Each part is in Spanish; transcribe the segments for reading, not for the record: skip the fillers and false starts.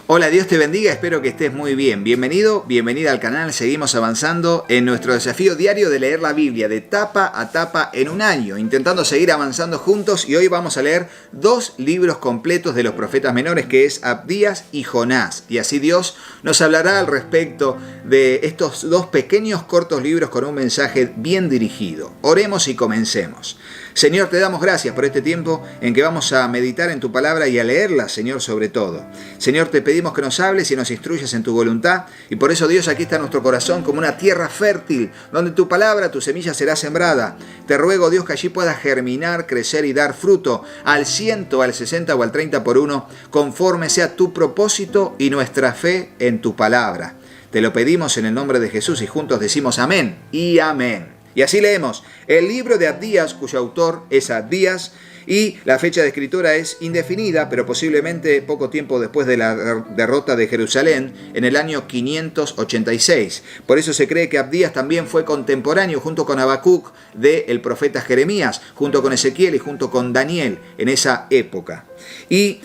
Hola, Dios te bendiga, espero que estés muy bien. Bienvenido, bienvenida al canal. Seguimos avanzando en nuestro desafío diario de leer la Biblia de tapa a tapa en un año, intentando seguir avanzando juntos, y hoy vamos a leer dos libros completos de los profetas menores, que es Abdías y Jonás. Y así Dios nos hablará al respecto de estos dos pequeños cortos libros con un mensaje bien dirigido. Oremos y comencemos. Señor, te damos gracias por este tiempo en que vamos a meditar en tu palabra y a leerla, Señor, sobre todo. Señor, te pedimos que nos hables y nos instruyas en tu voluntad, y por eso, Dios, aquí está nuestro corazón como una tierra fértil, donde tu palabra, tu semilla será sembrada. Te ruego, Dios, que allí pueda germinar, crecer y dar fruto al 100, al 60 o al 30 por uno, conforme sea tu propósito y nuestra fe en tu palabra. Te lo pedimos en el nombre de Jesús y juntos decimos amén y amén. Y así leemos el libro de Abdías, cuyo autor es Abdías, y la fecha de escritura es indefinida, pero posiblemente poco tiempo después de la derrota de Jerusalén, en el año 586. Por eso se cree que Abdías también fue contemporáneo, junto con Habacuc, del profeta Jeremías, junto con Ezequiel y junto con Daniel en esa época. Y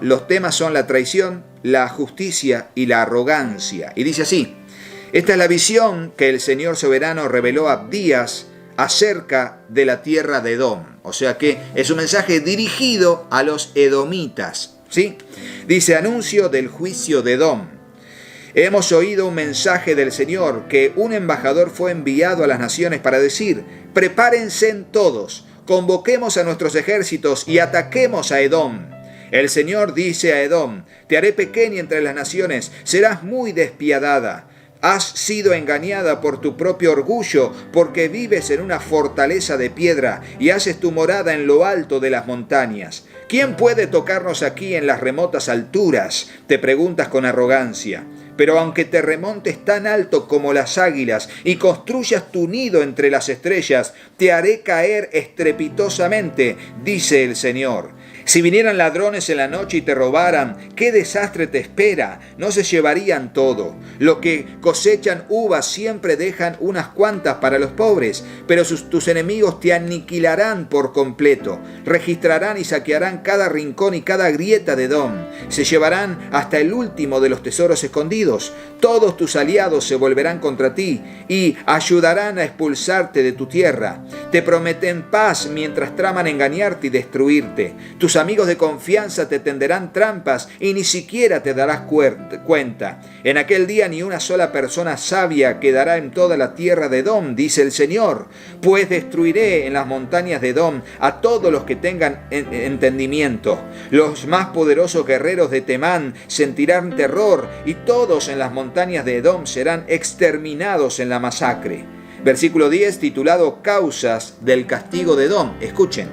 los temas son la traición, la justicia y la arrogancia. Y dice así: esta es la visión que el Señor soberano reveló a Abdías acerca de la tierra de Edom. O sea que es un mensaje dirigido a los edomitas, ¿sí? Dice: anuncio del juicio de Edom. Hemos oído un mensaje del Señor, que un embajador fue enviado a las naciones para decir: prepárense todos, convoquemos a nuestros ejércitos y ataquemos a Edom. El Señor dice a Edom: te haré pequeña entre las naciones, serás muy despiadada. Has sido engañada por tu propio orgullo, porque vives en una fortaleza de piedra y haces tu morada en lo alto de las montañas. ¿Quién puede tocarnos aquí en las remotas alturas?, te preguntas con arrogancia. Pero aunque te remontes tan alto como las águilas y construyas tu nido entre las estrellas, te haré caer estrepitosamente, dice el Señor. Si vinieran ladrones en la noche y te robaran, ¿qué desastre te espera? No se llevarían todo. Los que cosechan uvas siempre dejan unas cuantas para los pobres, pero tus enemigos te aniquilarán por completo. Registrarán y saquearán cada rincón y cada grieta de Edom. Se llevarán hasta el último de los tesoros escondidos. Todos tus aliados se volverán contra ti y ayudarán a expulsarte de tu tierra. Te prometen paz mientras traman engañarte y destruirte. Tus amigos de confianza te tenderán trampas y ni siquiera te darás cuenta. En aquel día ni una sola persona sabia quedará en toda la tierra de Edom, dice el Señor, pues destruiré en las montañas de Edom a todos los que tengan entendimiento. Los más poderosos guerreros de Temán sentirán terror, y todos en las montañas de Edom serán exterminados en la masacre. Versículo 10, titulado Causas del castigo de Edom. Escuchen: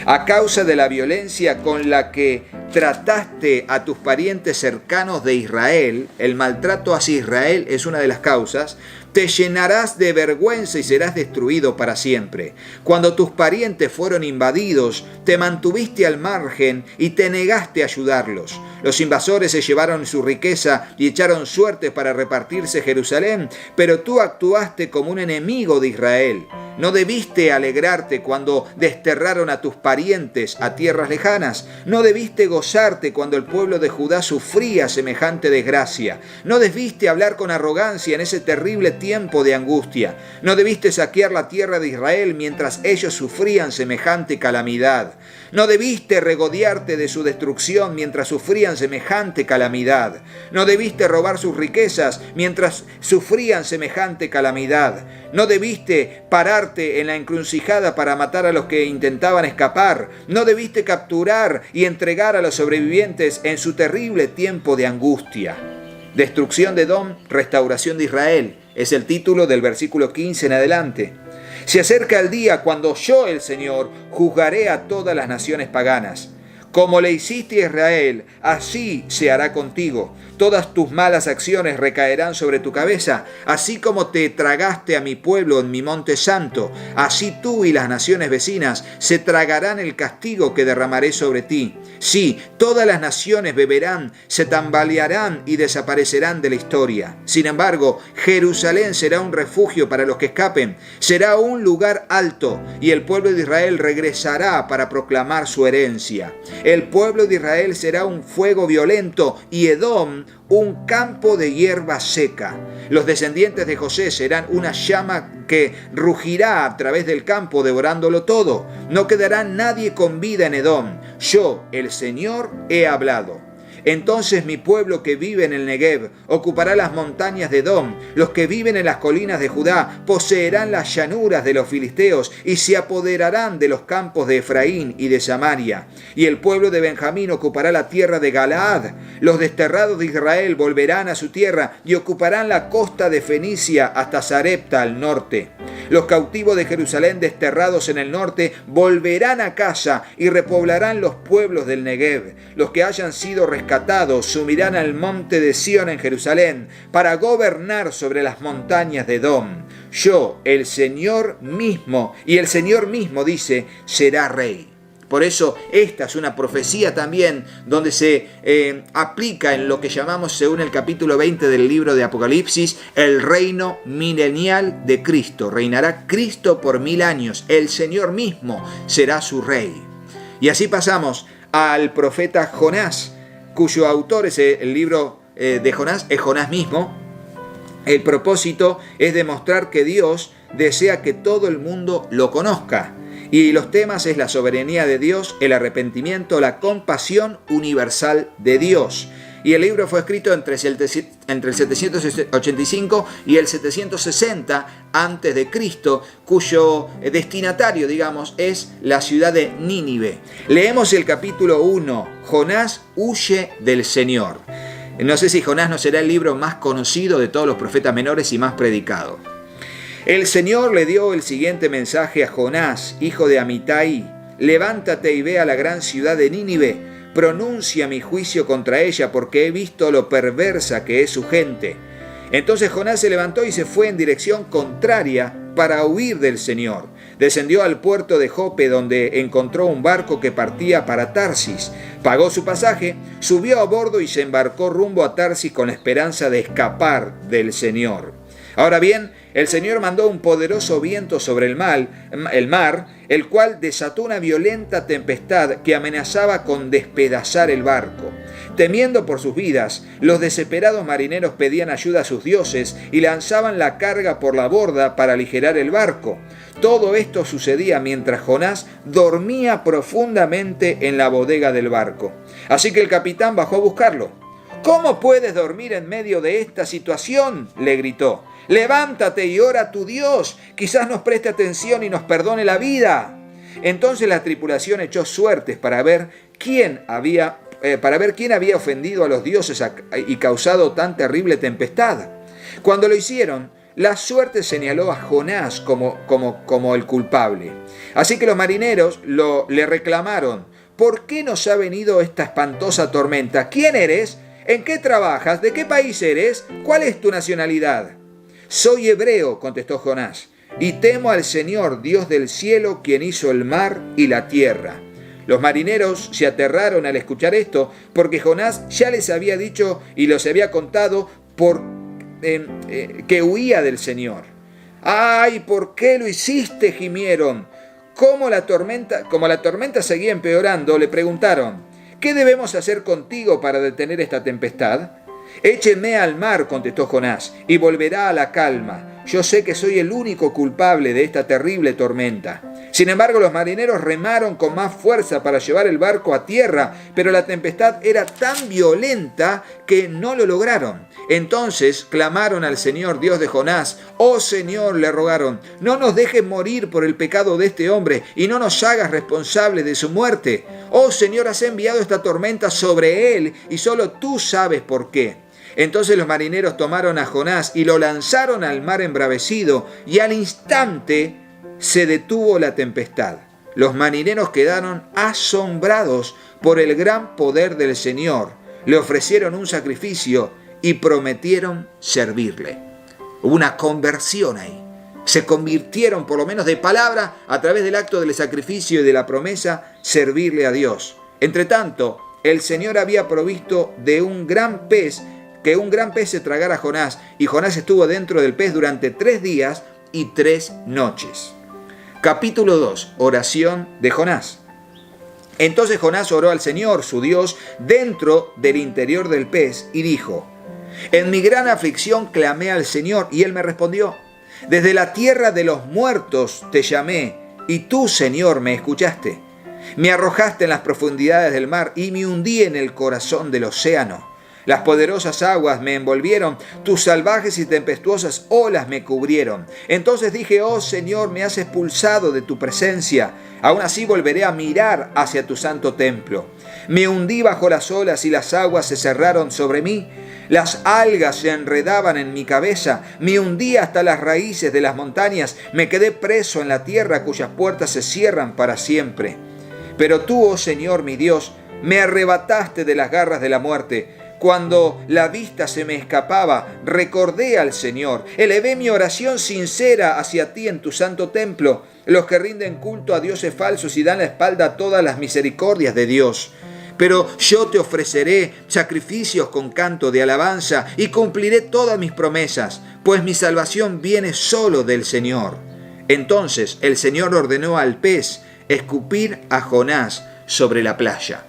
a causa de la violencia con la que trataste a tus parientes cercanos de Israel, el maltrato hacia Israel es una de las causas, te llenarás de vergüenza y serás destruido para siempre. Cuando tus parientes fueron invadidos, te mantuviste al margen y te negaste a ayudarlos. Los invasores se llevaron su riqueza y echaron suertes para repartirse Jerusalén, pero tú actuaste como un enemigo de Israel. ¿No debiste alegrarte cuando desterraron a tus parientes a tierras lejanas? ¿No debiste gozarte cuando el pueblo de Judá sufría semejante desgracia? ¿No debiste hablar con arrogancia en ese terrible tiempo de angustia? ¿No debiste saquear la tierra de Israel mientras ellos sufrían semejante calamidad? ¿No debiste regodearte de su destrucción mientras sufrían semejante calamidad? ¿No debiste robar sus riquezas mientras sufrían semejante calamidad? ¿No debiste pararte en la encrucijada para matar a los que intentaban escapar? ¿No debiste capturar y entregar a los sobrevivientes en su terrible tiempo de angustia? Destrucción de Edom, restauración de Israel, es el título del versículo 15 en adelante. Se acerca el día cuando yo, el Señor, juzgaré a todas las naciones paganas. Como le hiciste a Israel, así se hará contigo. Todas tus malas acciones recaerán sobre tu cabeza. Así como te tragaste a mi pueblo en mi monte santo, así tú y las naciones vecinas se tragarán el castigo que derramaré sobre ti. Sí, todas las naciones beberán, se tambalearán y desaparecerán de la historia. Sin embargo, Jerusalén será un refugio para los que escapen. Será un lugar alto y el pueblo de Israel regresará para proclamar su herencia. El pueblo de Israel será un fuego violento y Edom un campo de hierba seca. Los descendientes de José serán una llama que rugirá a través del campo devorándolo todo. No quedará nadie con vida en Edom. Yo, el Señor, he hablado. Entonces mi pueblo que vive en el Negev ocupará las montañas de Edom. Los que viven en las colinas de Judá poseerán las llanuras de los filisteos y se apoderarán de los campos de Efraín y de Samaria. Y el pueblo de Benjamín ocupará la tierra de Galaad. Los desterrados de Israel volverán a su tierra y ocuparán la costa de Fenicia hasta Sarepta al norte. Los cautivos de Jerusalén desterrados en el norte volverán a casa y repoblarán los pueblos del Negev. Los que hayan sido rescatados subirán al monte de Sión en Jerusalén para gobernar sobre las montañas de Edom. Yo, el Señor mismo, y el Señor mismo dice, será rey. Por eso esta es una profecía también donde se aplica en lo que llamamos, según el capítulo 20 del libro de Apocalipsis, el reino milenial de Cristo. Reinará Cristo por 1000 años. El Señor mismo será su rey. Y así pasamos al profeta Jonás, cuyo autor es el libro de Jonás, es Jonás mismo. El propósito es demostrar que Dios desea que todo el mundo lo conozca. Y los temas es la soberanía de Dios, el arrepentimiento, la compasión universal de Dios. Y el libro fue escrito entre el 785 y el 760 a.C., cuyo destinatario, digamos, es la ciudad de Nínive. Leemos el capítulo 1, Jonás huye del Señor. No sé si Jonás no será el libro más conocido de todos los profetas menores y más predicado. El Señor le dio el siguiente mensaje a Jonás, hijo de Amitai: levántate y ve a la gran ciudad de Nínive. Pronuncia mi juicio contra ella, porque he visto lo perversa que es su gente. Entonces Jonás se levantó y se fue en dirección contraria para huir del Señor. Descendió al puerto de Jope, donde encontró un barco que partía para Tarsis. Pagó su pasaje, subió a bordo y se embarcó rumbo a Tarsis con la esperanza de escapar del Señor. Ahora bien, el Señor mandó un poderoso viento sobre el mar, el cual desató una violenta tempestad que amenazaba con despedazar el barco. Temiendo por sus vidas, los desesperados marineros pedían ayuda a sus dioses y lanzaban la carga por la borda para aligerar el barco. Todo esto sucedía mientras Jonás dormía profundamente en la bodega del barco. Así que el capitán bajó a buscarlo. ¿Cómo puedes dormir en medio de esta situación?, le gritó. Levántate y ora a tu Dios, quizás nos preste atención y nos perdone la vida. Entonces la tripulación echó suertes para ver quién había ofendido a los dioses y causado tan terrible tempestad. Cuando lo hicieron, la suerte señaló a Jonás como el culpable. Así que los marineros le reclamaron: ¿por qué nos ha venido esta espantosa tormenta? ¿Quién eres? ¿En qué trabajas? ¿De qué país eres? ¿Cuál es tu nacionalidad? Soy hebreo, contestó Jonás, y temo al Señor, Dios del cielo, quien hizo el mar y la tierra. Los marineros se aterraron al escuchar esto, porque Jonás ya les había dicho y los había contado que huía del Señor. ¡Ay, por qué lo hiciste!, gimieron. Como la tormenta seguía empeorando, le preguntaron: ¿qué debemos hacer contigo para detener esta tempestad? Échenme al mar, contestó Jonás, y volverá a la calma. Yo sé que soy el único culpable de esta terrible tormenta. Sin embargo, los marineros remaron con más fuerza para llevar el barco a tierra, pero la tempestad era tan violenta que no lo lograron. Entonces clamaron al Señor, Dios de Jonás. «Oh Señor», le rogaron, «no nos dejes morir por el pecado de este hombre y no nos hagas responsables de su muerte. Oh Señor, has enviado esta tormenta sobre él y solo tú sabes por qué». Entonces los marineros tomaron a Jonás y lo lanzaron al mar embravecido, y al instante se detuvo la tempestad. Los marineros quedaron asombrados por el gran poder del Señor. Le ofrecieron un sacrificio y prometieron servirle. Hubo una conversión ahí. Se convirtieron, por lo menos de palabra, a través del acto del sacrificio y de la promesa, servirle a Dios. Entre tanto, el Señor había provisto de un gran pez, que un gran pez se tragara a Jonás, y Jonás estuvo dentro del pez durante 3 días y 3 noches. Capítulo 2. Oración de Jonás. Entonces Jonás oró al Señor, su Dios, dentro del interior del pez y dijo: en mi gran aflicción clamé al Señor y Él me respondió. Desde la tierra de los muertos te llamé y tú, Señor, me escuchaste. Me arrojaste en las profundidades del mar y me hundí en el corazón del océano. Las poderosas aguas me envolvieron, tus salvajes y tempestuosas olas me cubrieron. Entonces dije: oh Señor, me has expulsado de tu presencia. Aún así volveré a mirar hacia tu santo templo. Me hundí bajo las olas y las aguas se cerraron sobre mí. Las algas se enredaban en mi cabeza. Me hundí hasta las raíces de las montañas. Me quedé preso en la tierra cuyas puertas se cierran para siempre. Pero tú, oh Señor mi Dios, me arrebataste de las garras de la muerte. Cuando la vista se me escapaba, recordé al Señor. Elevé mi oración sincera hacia ti en tu santo templo. Los que rinden culto a dioses falsos y dan la espalda a todas las misericordias de Dios. Pero yo te ofreceré sacrificios con canto de alabanza y cumpliré todas mis promesas, pues mi salvación viene solo del Señor. Entonces el Señor ordenó al pez escupir a Jonás sobre la playa.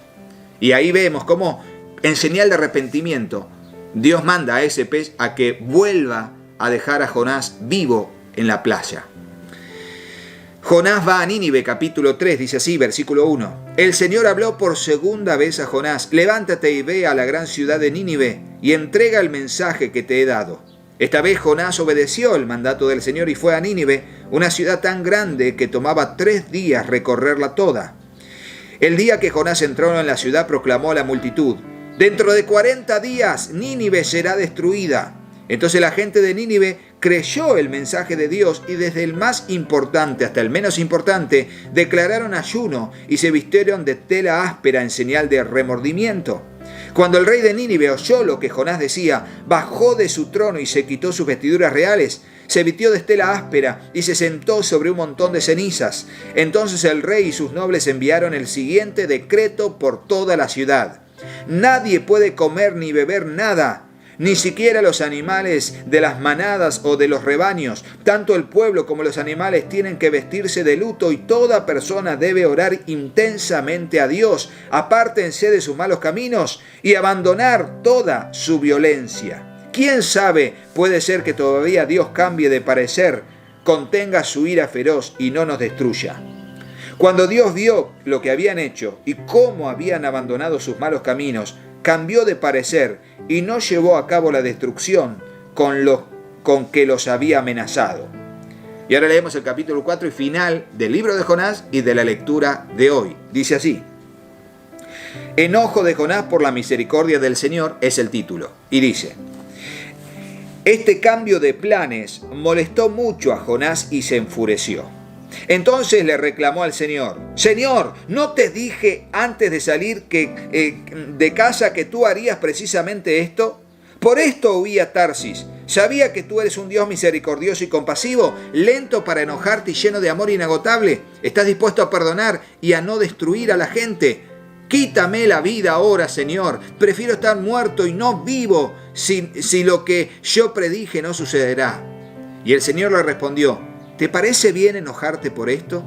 Y ahí vemos cómo, en señal de arrepentimiento, Dios manda a ese pez a que vuelva a dejar a Jonás vivo en la playa. Jonás va a Nínive, capítulo 3, dice así, versículo 1. El Señor habló por segunda vez a Jonás: levántate y ve a la gran ciudad de Nínive y entrega el mensaje que te he dado. Esta vez Jonás obedeció el mandato del Señor y fue a Nínive, una ciudad tan grande que tomaba 3 días recorrerla toda. El día que Jonás entró en la ciudad proclamó a la multitud: dentro de 40 días Nínive será destruida. Entonces la gente de Nínive creyó el mensaje de Dios y desde el más importante hasta el menos importante declararon ayuno y se vistieron de tela áspera en señal de remordimiento. Cuando el rey de Nínive oyó lo que Jonás decía, bajó de su trono y se quitó sus vestiduras reales, se vistió de tela áspera y se sentó sobre un montón de cenizas. Entonces el rey y sus nobles enviaron el siguiente decreto por toda la ciudad: nadie puede comer ni beber nada, ni siquiera los animales de las manadas o de los rebaños. Tanto el pueblo como los animales tienen que vestirse de luto y toda persona debe orar intensamente a Dios. Apártense de sus malos caminos y abandonar toda su violencia. ¿Quién sabe? Puede ser que todavía Dios cambie de parecer, contenga su ira feroz y no nos destruya. Cuando Dios vio lo que habían hecho y cómo habían abandonado sus malos caminos, cambió de parecer y no llevó a cabo la destrucción con que los había amenazado. Y ahora leemos el capítulo 4 y final del libro de Jonás y de la lectura de hoy. Dice así: enojo de Jonás por la misericordia del Señor es el título. Y dice: este cambio de planes molestó mucho a Jonás y se enfureció. Entonces le reclamó al Señor: Señor, ¿no te dije antes de salir de casa que tú harías precisamente esto? Por esto huí a Tarsis. Sabía que tú eres un Dios misericordioso y compasivo, lento para enojarte y lleno de amor inagotable. Estás dispuesto a perdonar y a no destruir a la gente. Quítame la vida ahora, Señor. Prefiero estar muerto y no vivo si lo que yo predije no sucederá. Y el Señor le respondió: ¿te parece bien enojarte por esto?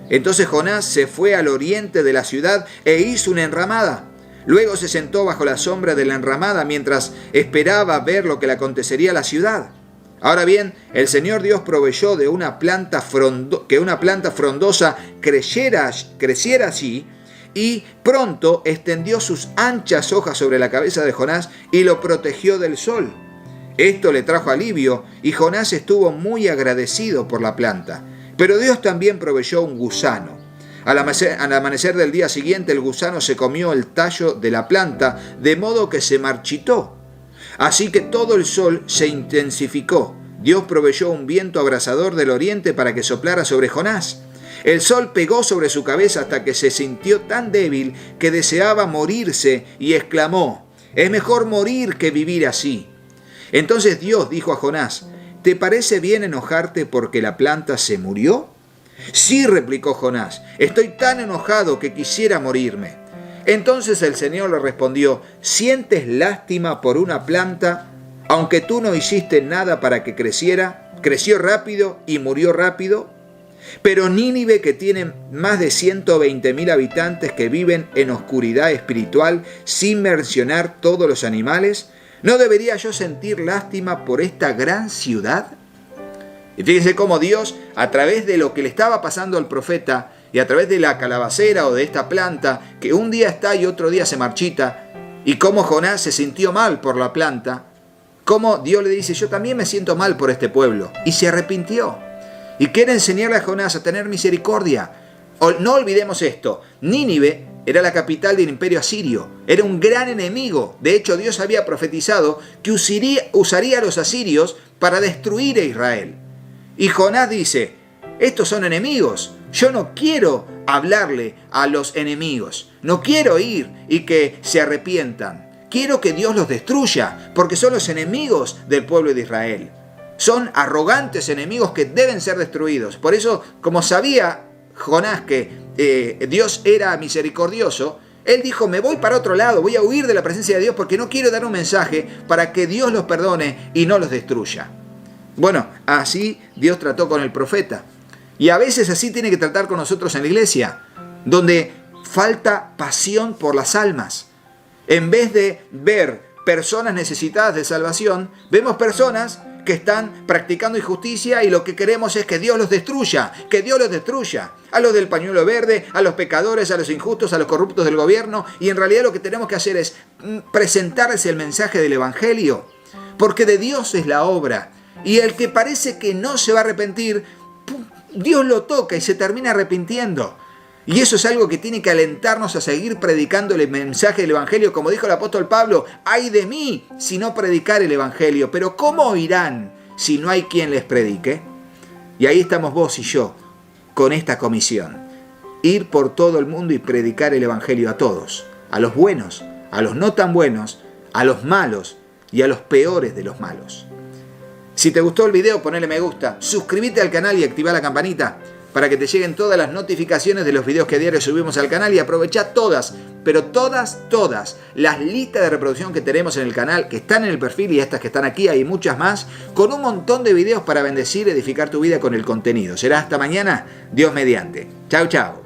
Entonces Jonás se fue al oriente de la ciudad e hizo una enramada. Luego se sentó bajo la sombra de la enramada mientras esperaba ver lo que le acontecería a la ciudad. Ahora bien, el Señor Dios proveyó de que una planta frondosa creciera allí, y pronto extendió sus anchas hojas sobre la cabeza de Jonás y lo protegió del sol. Esto le trajo alivio y Jonás estuvo muy agradecido por la planta. Pero Dios también proveyó un gusano. Al amanecer del día siguiente, el gusano se comió el tallo de la planta, de modo que se marchitó. Así que todo el sol se intensificó. Dios proveyó un viento abrasador del oriente para que soplara sobre Jonás. El sol pegó sobre su cabeza hasta que se sintió tan débil que deseaba morirse y exclamó: «Es mejor morir que vivir así». Entonces Dios dijo a Jonás: «¿Te parece bien enojarte porque la planta se murió?». «Sí», replicó Jonás, «estoy tan enojado que quisiera morirme». Entonces el Señor le respondió: «¿Sientes lástima por una planta, aunque tú no hiciste nada para que creciera? ¿Creció rápido y murió rápido?». Pero Nínive, que tiene más de 120.000 habitantes que viven en oscuridad espiritual, sin mencionar todos los animales, ¿no debería yo sentir lástima por esta gran ciudad? Y fíjense cómo Dios, a través de lo que le estaba pasando al profeta, y a través de la calabacera o de esta planta, que un día está y otro día se marchita, y cómo Jonás se sintió mal por la planta, cómo Dios le dice, yo también me siento mal por este pueblo, y se arrepintió. Y quiere enseñarle a Jonás a tener misericordia. No olvidemos esto, Nínive era la capital del imperio asirio, era un gran enemigo. De hecho, Dios había profetizado que usaría a los asirios para destruir a Israel. Y Jonás dice, estos son enemigos, yo no quiero hablarle a los enemigos, no quiero ir y que se arrepientan. Quiero que Dios los destruya, porque son los enemigos del pueblo de Israel. Son arrogantes enemigos que deben ser destruidos. Por eso, como sabía Jonás que Dios era misericordioso, él dijo, me voy para otro lado, voy a huir de la presencia de Dios porque no quiero dar un mensaje para que Dios los perdone y no los destruya. Bueno, así Dios trató con el profeta. Y a veces así tiene que tratar con nosotros en la iglesia, donde falta pasión por las almas. En vez de ver personas necesitadas de salvación, vemos personas que están practicando injusticia y lo que queremos es que Dios los destruya, que Dios los destruya. A los del pañuelo verde, a los pecadores, a los injustos, a los corruptos del gobierno. Y en realidad lo que tenemos que hacer es presentarles el mensaje del Evangelio, porque de Dios es la obra. Y el que parece que no se va a arrepentir, Dios lo toca y se termina arrepintiendo. Y eso es algo que tiene que alentarnos a seguir predicando el mensaje del Evangelio. Como dijo el apóstol Pablo, ay de mí si no predicar el Evangelio. Pero ¿cómo oirán si no hay quien les predique? Y ahí estamos vos y yo con esta comisión. Ir por todo el mundo y predicar el Evangelio a todos. A los buenos, a los no tan buenos, a los malos y a los peores de los malos. Si te gustó el video, ponle me gusta, suscríbete al canal y activa la campanita para que te lleguen todas las notificaciones de los videos que a diario subimos al canal, y aprovecha todas, pero todas las listas de reproducción que tenemos en el canal, que están en el perfil y estas que están aquí, hay muchas más, con un montón de videos para bendecir y edificar tu vida con el contenido. Será hasta mañana, Dios mediante. Chau, chau.